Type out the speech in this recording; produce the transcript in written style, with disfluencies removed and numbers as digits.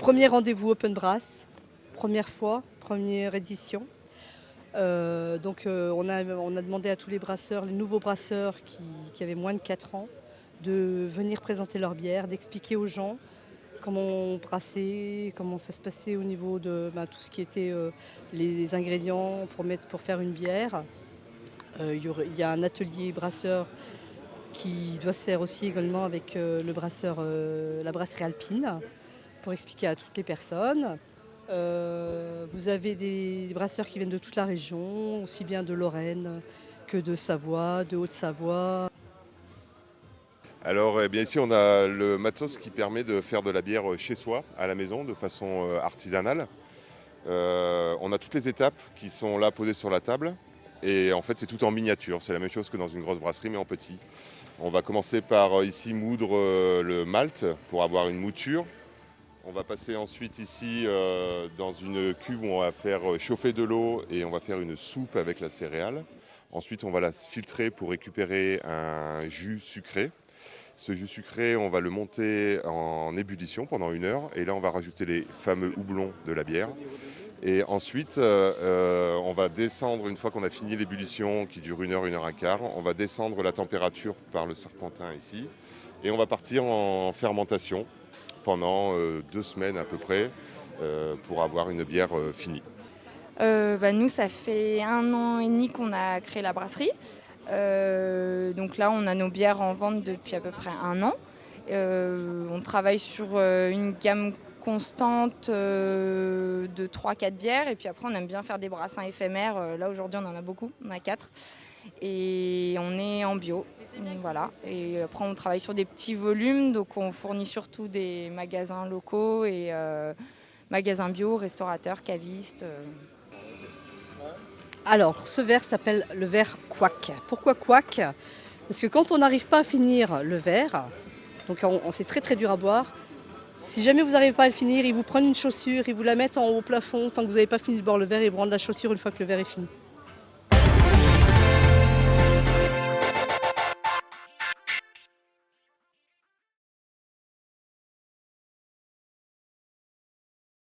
Premier rendez-vous Open Brass, première fois, première édition. On a demandé à tous les brasseurs, les nouveaux brasseurs qui avaient moins de 4 ans, de venir présenter leur bière, d'expliquer aux gens comment on brassait, comment ça se passait au niveau de tout ce qui était les ingrédients pour faire une bière. Il y a un atelier brasseur qui doit se faire aussi également avec la brasserie alpine pour expliquer à toutes les personnes. Vous avez des brasseurs qui viennent de toute la région, aussi bien de Lorraine que de Savoie, de Haute-Savoie. Alors ici on a le matos qui permet de faire de la bière chez soi, à la maison, de façon artisanale. On a toutes les étapes qui sont là posées sur la table. Et en fait c'est tout en miniature, c'est la même chose que dans une grosse brasserie mais en petit. On va commencer par ici moudre le malt pour avoir une mouture. On va passer ensuite ici dans une cuve où on va faire chauffer de l'eau et on va faire une soupe avec la céréale. Ensuite on va la filtrer pour récupérer un jus sucré. Ce jus sucré, on va le monter en ébullition pendant 1 heure et là on va rajouter les fameux houblons de la bière. Et ensuite, on va descendre, une fois qu'on a fini l'ébullition qui dure 1 heure, 1 heure et quart, on va descendre la température par le serpentin ici et on va partir en fermentation pendant 2 semaines à peu près pour avoir une bière finie. Nous, ça fait 1 an et demi qu'on a créé la brasserie. Donc là, on a nos bières en vente depuis à peu près 1 an. On travaille sur une gamme constante de 3-4 bières. Et puis après, on aime bien faire des brassins éphémères. Là, aujourd'hui, on en a beaucoup. On a 4. Et on est en bio. Voilà. Et après, on travaille sur des petits volumes. Donc, on fournit surtout des magasins locaux et magasins bio, restaurateurs, cavistes. Alors, ce verre s'appelle le verre couac. Pourquoi couac? Parce que quand on n'arrive pas à finir le verre, donc c'est très très dur à boire, si jamais vous n'arrivez pas à le finir, ils vous prennent une chaussure, ils vous la mettent en haut au plafond, tant que vous n'avez pas fini de boire le verre, ils vous rendent la chaussure une fois que le verre est fini.